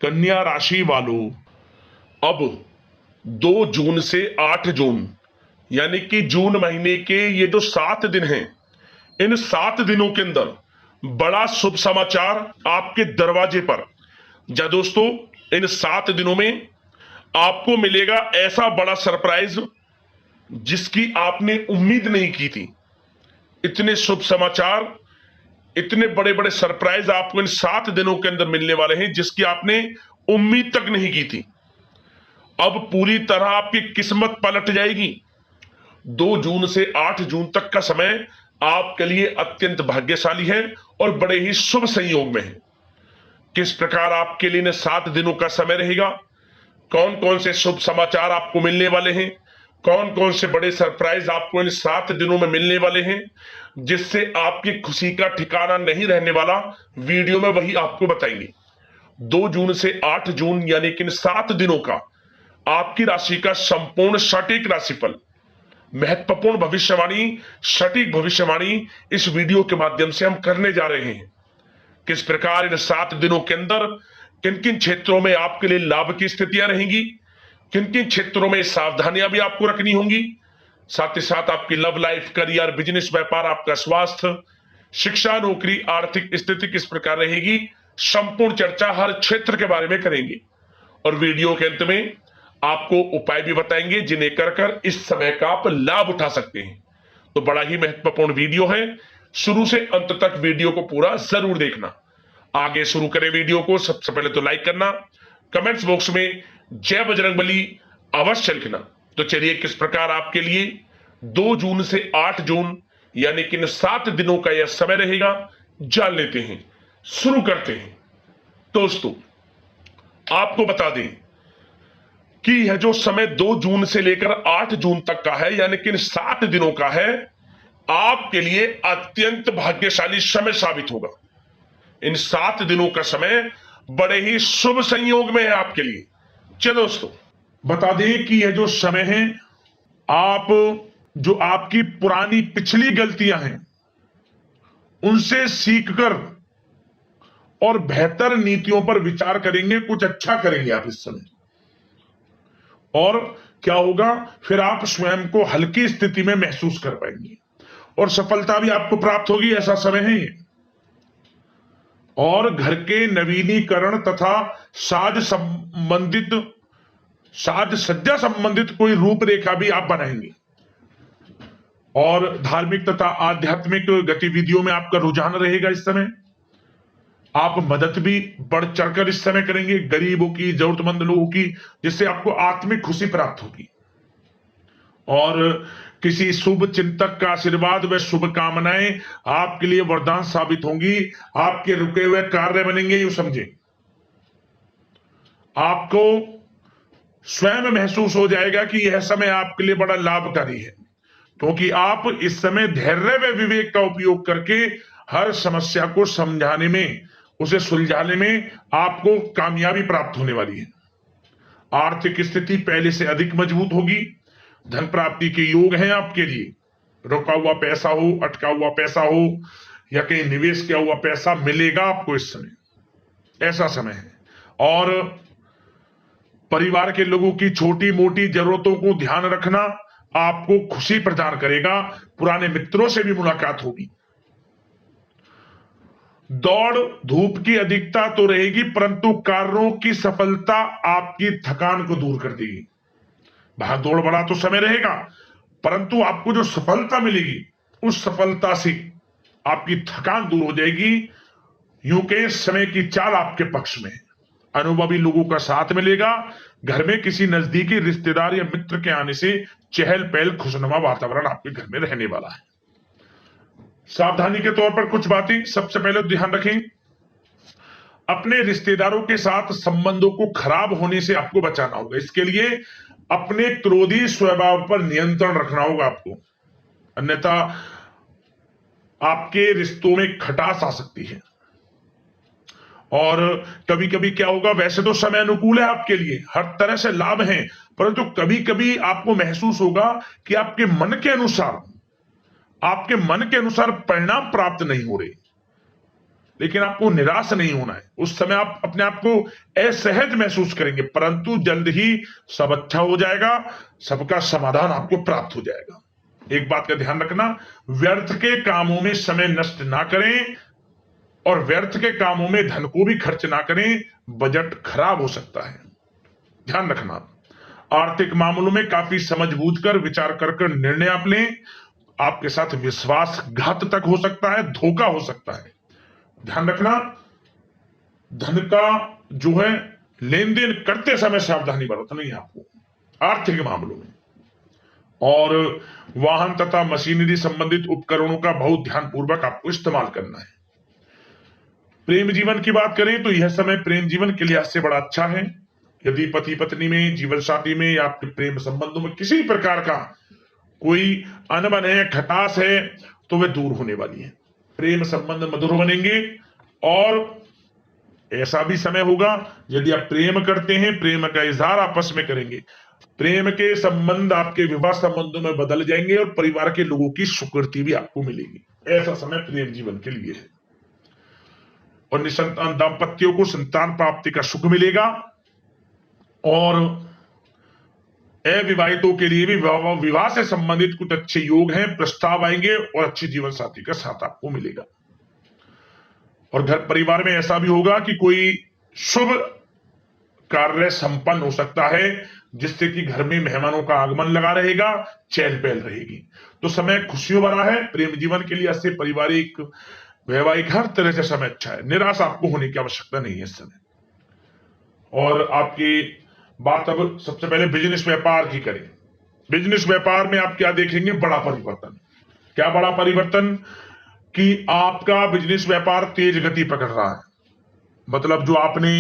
कन्या राशि वालों, अब 2 जून से 8 जून यानी कि जून महीने के ये जो 7 दिन हैं, इन 7 दिनों के अंदर बड़ा शुभ समाचार आपके दरवाजे पर। जा दोस्तों, इन 7 दिनों में आपको मिलेगा ऐसा बड़ा सरप्राइज जिसकी आपने उम्मीद नहीं की थी। इतने शुभ समाचार, इतने बड़े बड़े सरप्राइज आपको इन 7 दिनों के अंदर मिलने वाले हैं जिसकी आपने उम्मीद तक नहीं की थी। अब पूरी तरह आपकी किस्मत पलट जाएगी। 2 जून से 8 जून तक का समय आपके लिए अत्यंत भाग्यशाली है और बड़े ही शुभ संयोग में है। किस प्रकार आपके लिए इन 7 दिनों का समय रहेगा, कौन कौन से शुभ समाचार आपको मिलने वाले हैं, कौन कौन से बड़े सरप्राइज आपको इन 7 दिनों में मिलने वाले हैं, जिससे आपकी खुशी का ठिकाना नहीं रहने वाला, वीडियो में वही आपको बताएंगे। 2 जून से 8 जून यानी कि इन 7 दिनों का आपकी राशि का संपूर्ण सटीक राशिफल, महत्वपूर्ण भविष्यवाणी, सटीक भविष्यवाणी इस वीडियो के माध्यम से हम करने जा रहे हैं। किस प्रकार इन 7 दिनों के अंदर किन किन क्षेत्रों में आपके लिए लाभ की स्थितियां रहेंगी, किन किन क्षेत्रों में सावधानियां भी आपको रखनी होंगी, साथ ही साथ आपकी लव लाइफ, करियर, बिजनेस, व्यापार, आपका स्वास्थ्य, शिक्षा, नौकरी, आर्थिक स्थिति किस प्रकार रहेगी, संपूर्ण चर्चा हर क्षेत्र के बारे में करेंगे। और वीडियो के अंत में आपको उपाय भी बताएंगे जिन्हें कर इस समय का आप लाभ उठा सकते हैं। तो बड़ा ही महत्वपूर्ण वीडियो है, शुरू से अंत तक वीडियो को पूरा जरूर देखना। आगे शुरू करें वीडियो को, सबसे पहले तो लाइक करना, कमेंट्स बॉक्स में जय बजरंगबली अवश्य लिखना। तो चलिए, किस प्रकार आपके लिए 2 जून से 8 जून यानी कि इन 7 दिनों का यह समय रहेगा, जान लेते हैं, शुरू करते हैं। दोस्तों, आपको बता दें कि यह जो समय 2 जून से लेकर 8 जून तक का है यानी कि इन 7 दिनों का है, आपके लिए अत्यंत भाग्यशाली समय साबित होगा। इन 7 दिनों का समय बड़े ही शुभ संयोग में है आपके लिए। चलो दोस्तों, बता दें कि यह जो समय है, आप जो आपकी पुरानी पिछली गलतियां हैं उनसे सीखकर और बेहतर नीतियों पर विचार करेंगे, कुछ अच्छा करेंगे आप इस समय। और क्या होगा, फिर आप स्वयं को हल्की स्थिति में महसूस कर पाएंगे और सफलता भी आपको प्राप्त होगी, ऐसा समय है ये। और घर के नवीनीकरण तथा साज सज्जा संबंधित कोई रूपरेखा भी आप बनाएंगे और धार्मिक तथा आध्यात्मिक गतिविधियों में आपका रुझान रहेगा इस समय। आप मदद भी बढ़ चढ़कर इस समय करेंगे गरीबों की, जरूरतमंद लोगों की, जिससे आपको आत्मिक खुशी प्राप्त होगी। और किसी शुभ चिंतक का आशीर्वाद व शुभकामनाएं आपके लिए वरदान साबित होंगी, आपके रुके हुए कार्य बनेंगे, यूं समझे। आपको स्वयं महसूस हो जाएगा कि यह समय आपके लिए बड़ा लाभकारी है, क्योंकि आप इस समय धैर्य व विवेक का उपयोग करके हर समस्या को समझाने में, उसे सुलझाने में आपको कामयाबी प्राप्त होने वाली है। आर्थिक स्थिति पहले से अधिक मजबूत होगी, धन प्राप्ति के योग हैं आपके लिए। रुका हुआ पैसा हो, अटका हुआ पैसा हो या कहीं निवेश किया हुआ पैसा मिलेगा आपको इस समय, ऐसा समय है। और परिवार के लोगों की छोटी मोटी जरूरतों को ध्यान रखना आपको खुशी प्रदान करेगा। पुराने मित्रों से भी मुलाकात होगी। दौड़ धूप की अधिकता तो रहेगी, परंतु कार्यों की सफलता आपकी थकान को दूर कर देगी। भाग दौड़ बड़ा तो समय रहेगा, परंतु आपको जो सफलता मिलेगी उस सफलता से आपकी थकान दूर हो जाएगी। यूं के समय की चाल आपके पक्ष में है। अनुभवी लोगों का साथ मिलेगा। घर में किसी नजदीकी रिश्तेदार या मित्र के आने से चहल पहल, खुशनुमा वातावरण आपके घर में रहने वाला है। सावधानी के तौर पर कुछ बातें सबसे पहले ध्यान रखें, अपने रिश्तेदारों के साथ संबंधों को खराब होने से आपको बचाना होगा। इसके लिए अपने क्रोधी स्वभाव पर नियंत्रण रखना होगा आपको, अन्यथा आपके रिश्तों में खटास आ सकती है। और कभी कभी क्या होगा, वैसे तो समय अनुकूल है आपके लिए, हर तरह से लाभ है, परंतु कभी कभी आपको महसूस होगा कि आपके मन के अनुसार परिणाम प्राप्त नहीं हो रहे। लेकिन आपको निराश नहीं होना है। उस समय आप अपने आप को असहज महसूस करेंगे, परंतु जल्द ही सब अच्छा हो जाएगा, सबका समाधान आपको प्राप्त हो जाएगा। एक बात का ध्यान रखना, व्यर्थ के कामों में समय नष्ट ना करें और व्यर्थ के कामों में धन को भी खर्च ना करें, बजट खराब हो सकता है। ध्यान रखना, आर्थिक मामलों में काफी समझ बूझ कर विचार कर निर्णय आप लें। आपके साथ विश्वासघात तक हो सकता है, धोखा हो सकता है। ध्यान रखना, धन का जो है लेन देन करते समय सावधानी बरतनी है आपको आर्थिक मामलों में। और वाहन तथा मशीनरी संबंधित उपकरणों का बहुत ध्यानपूर्वक आपको इस्तेमाल करना है। प्रेम जीवन की बात करें तो यह समय प्रेम जीवन के लिहाज से बड़ा अच्छा है। यदि पति पत्नी में, जीवन साथी में या आपके प्रेम संबंधों में किसी प्रकार का कोई अनबन है, खटास है, तो वह दूर होने वाली है। प्रेम संबंध मधुर बनेंगे। और ऐसा भी समय होगा, यदि आप प्रेम करते हैं, प्रेम का इजहार आपस में करेंगे, प्रेम के संबंध आपके विवाह संबंधों में बदल जाएंगे और परिवार के लोगों की स्वीकृति भी आपको मिलेगी। ऐसा समय प्रेम जीवन के लिए है। और निसंतान दाम्पत्यों को संतान प्राप्ति का सुख मिलेगा। और अविवाहितों के लिए भी विवाह से संबंधित कुछ अच्छे योग हैं, प्रस्ताव आएंगे और अच्छे जीवन साथी का साथ आपको मिलेगा। और घर परिवार में ऐसा भी होगा कि कोई शुभ कार्य संपन्न हो सकता है, जिससे कि घर में मेहमानों का आगमन लगा रहेगा, चहल पहल रहेगी। तो समय खुशियों भरा है प्रेम जीवन के लिए। ऐसे पारिवारिक, वैवाहिक हर तरह से समय अच्छा है। निराश आपको होने की आवश्यकता नहीं है इस समय। और आपकी बात अब सबसे पहले बिजनेस व्यापार की करें। बिजनेस व्यापार में आप क्या देखेंगे? बड़ा परिवर्तन। क्या बड़ा परिवर्तन? कि आपका बिजनेस व्यापार तेज गति पकड़ रहा है। मतलब जो आपने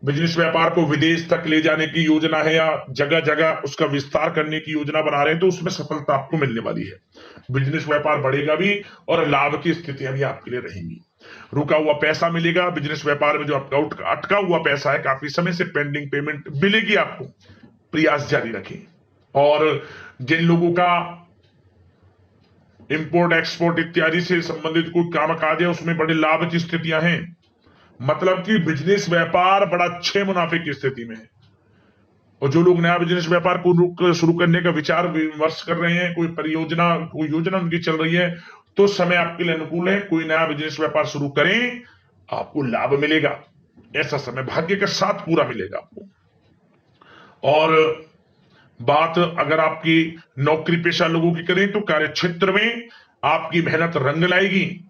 बिजनेस व्यापार को विदेश तक ले जाने की योजना है या जगह जगह उसका विस्तार करने की योजना बना रहे हैं, तो उसमें सफलता आपको मिलने वाली है। बिजनेस व्यापार बढ़ेगा भी और लाभ की स्थितियां भी आपके लिए रहेंगी। रुका हुआ पैसा मिलेगा। बिजनेस व्यापार में जो आपका अटका हुआ पैसा है, काफी समय से पेंडिंग पेमेंट मिलेगी आपको। प्रयास जारी रखें। और जिन लोगों का इंपोर्ट एक्सपोर्ट इत्यादि से संबंधित कोई काम काज है, उसमें बड़े लाभ की स्थितियां हैं। मतलब कि बिजनेस व्यापार बड़ा अच्छे मुनाफे की स्थिति में है। और जो लोग नया बिजनेस व्यापार को शुरू करने का विचार विमर्श कर रहे हैं, कोई परियोजना, कोई योजना उनकी चल रही है, तो समय आपके लिए अनुकूल है। कोई नया बिजनेस व्यापार शुरू करें, आपको लाभ मिलेगा। ऐसा समय भाग्य के साथ पूरा मिलेगा आपको। और बात अगर आपकी नौकरी पेशा लोगों की करें तो कार्य क्षेत्र में आपकी मेहनत रंग लाएगी।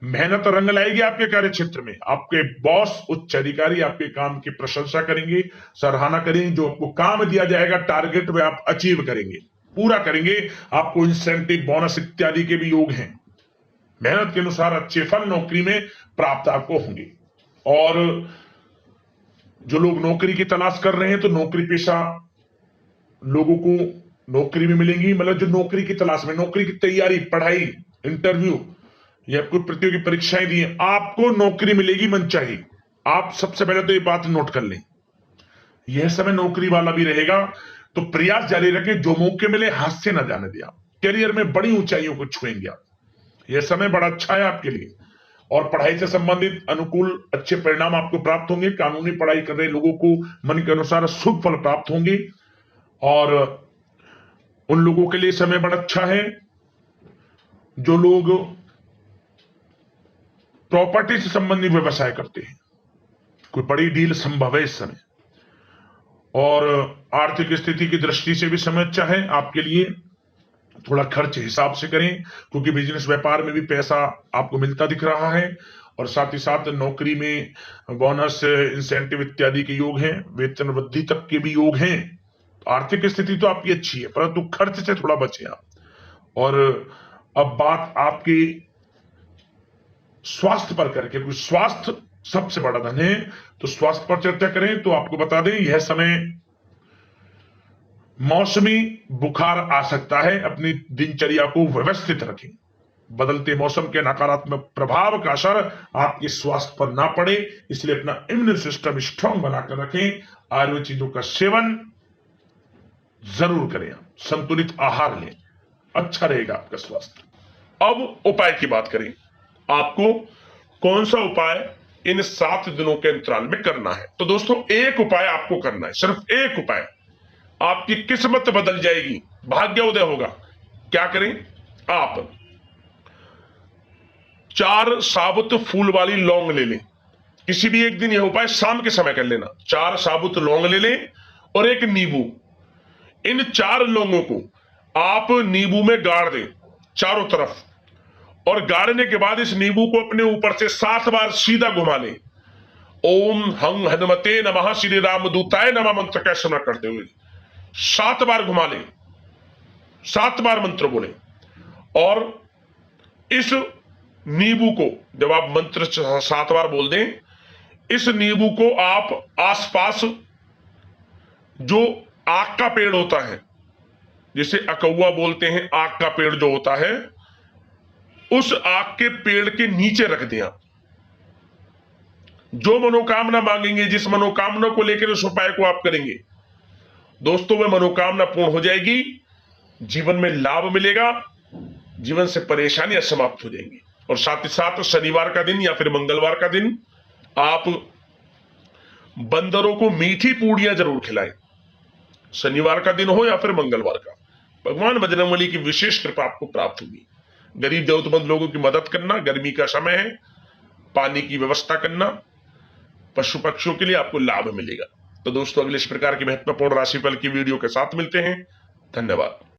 मेहनत रंग लाएगी आपके कार्य क्षेत्र में। आपके बॉस, उच्च अधिकारी आपके काम की प्रशंसा करेंगे, सराहना करेंगे। जो आपको काम दिया जाएगा टारगेट में आप अचीव करेंगे, पूरा करेंगे। आपको इंसेंटिव, बोनस इत्यादि के भी योग हैं। मेहनत के अनुसार अच्छे फल नौकरी में प्राप्त आपको होंगे। और जो लोग नौकरी की तलाश कर रहे हैं, तो नौकरी पेशा लोगों को नौकरी भी मिलेंगी। मतलब जो नौकरी की तलाश में, नौकरी की तैयारी, पढ़ाई, इंटरव्यू या कोई प्रतियोगी परीक्षाएं दी हैं, आपको नौकरी मिलेगी मनचाही। आप सबसे पहले तो ये बात नोट कर लें, यह समय नौकरी वाला भी रहेगा। तो प्रयास जारी रखें, जो मौके मिले हाथ से ना जाने दिया। करियर में बड़ी ऊंचाइयों को छुएंगे आप। यह समय बड़ा अच्छा है आपके लिए। और पढ़ाई से संबंधित अनुकूल अच्छे परिणाम आपको प्राप्त होंगे। कानूनी पढ़ाई कर रहे लोगों को मन के अनुसार शुभ फल प्राप्त होंगे। और उन लोगों के लिए समय बड़ा अच्छा है जो लोग प्रॉपर्टी से संबंधित व्यवसाय करते हैं। कोई बड़ी डील संभव है इस समय। और आर्थिक स्थिति की दृष्टि से भी समय अच्छा है आपके लिए। थोड़ा खर्च हिसाब से करें, क्योंकि बिजनेस व्यापार में भी पैसा आपको मिलता दिख रहा है। और साथ ही साथ नौकरी में बोनस, इंसेंटिव इत्यादि के योग हैं। वेतन वृद्धि तक के भी योग हैं। आर्थिक स्थिति तो आपकी अच्छी है, परंतु खर्च से थोड़ा बचें आप। और अब बात आपकी स्वास्थ्य पर करके, क्योंकि स्वास्थ्य सबसे बड़ा धन है, तो स्वास्थ्य पर चर्चा करें तो आपको बता दें यह समय मौसमी बुखार आ सकता है। अपनी दिनचर्या को व्यवस्थित रखें। बदलते मौसम के नकारात्मक प्रभाव का असर आपके स्वास्थ्य पर ना पड़े, इसलिए अपना इम्यून सिस्टम स्ट्रांग बनाकर रखें। आयुर्वेद चीजों का सेवन जरूर करें। संतुलित आहार लें, अच्छा रहेगा आपका स्वास्थ्य। अब उपाय की बात करें। आपको कौन सा उपाय इन 7 दिनों के अंतराल में करना है। तो दोस्तों एक उपाय आपको करना है, सिर्फ एक उपाय, आपकी किस्मत बदल जाएगी, भाग्योदय होगा। क्या करें? आप 4 साबुत फूल वाली लौंग ले लें। किसी भी एक दिन यह उपाय शाम के समय कर लेना। 4 साबुत लौंग ले लें और एक नींबू। इन 4 लौंगों को आप नींबू में गाड़ दें चारों तरफ, और गाड़ने के बाद इस नींबू को अपने ऊपर से 7 बार सीधा घुमा लें। ओम हं हनुमते नमः श्री रामदूताय नमः मंत्र का स्मरण करते हुए 7 बार घुमा लें, 7 बार मंत्र बोले। और इस नींबू को जब आप मंत्र 7 बार बोल दें, इस नींबू को आप आसपास जो आक का पेड़ होता है, जिसे अकौआ बोलते हैं, आक का पेड़ जो होता है, उस आक के पेड़ के नीचे रख दें। आप जो मनोकामना मांगेंगे, जिस मनोकामना को लेकर उस उपाय को आप करेंगे, दोस्तों वह मनोकामना पूर्ण हो जाएगी, जीवन में लाभ मिलेगा, जीवन से परेशानियां समाप्त हो जाएंगी। और साथ ही साथ शनिवार का दिन या फिर मंगलवार का दिन आप बंदरों को मीठी पूड़ियां जरूर खिलाएं। शनिवार का दिन हो या फिर मंगलवार का, भगवान बजरंगबली की विशेष कृपा आपको प्राप्त होगी। गरीब जरूरतमंद लोगों की मदद करना, गर्मी का समय है, पानी की व्यवस्था करना, पशु पक्षियों के लिए आपको लाभ मिलेगा। तो दोस्तों अगले इस प्रकार की महत्वपूर्ण राशिफल की वीडियो के साथ मिलते हैं। धन्यवाद।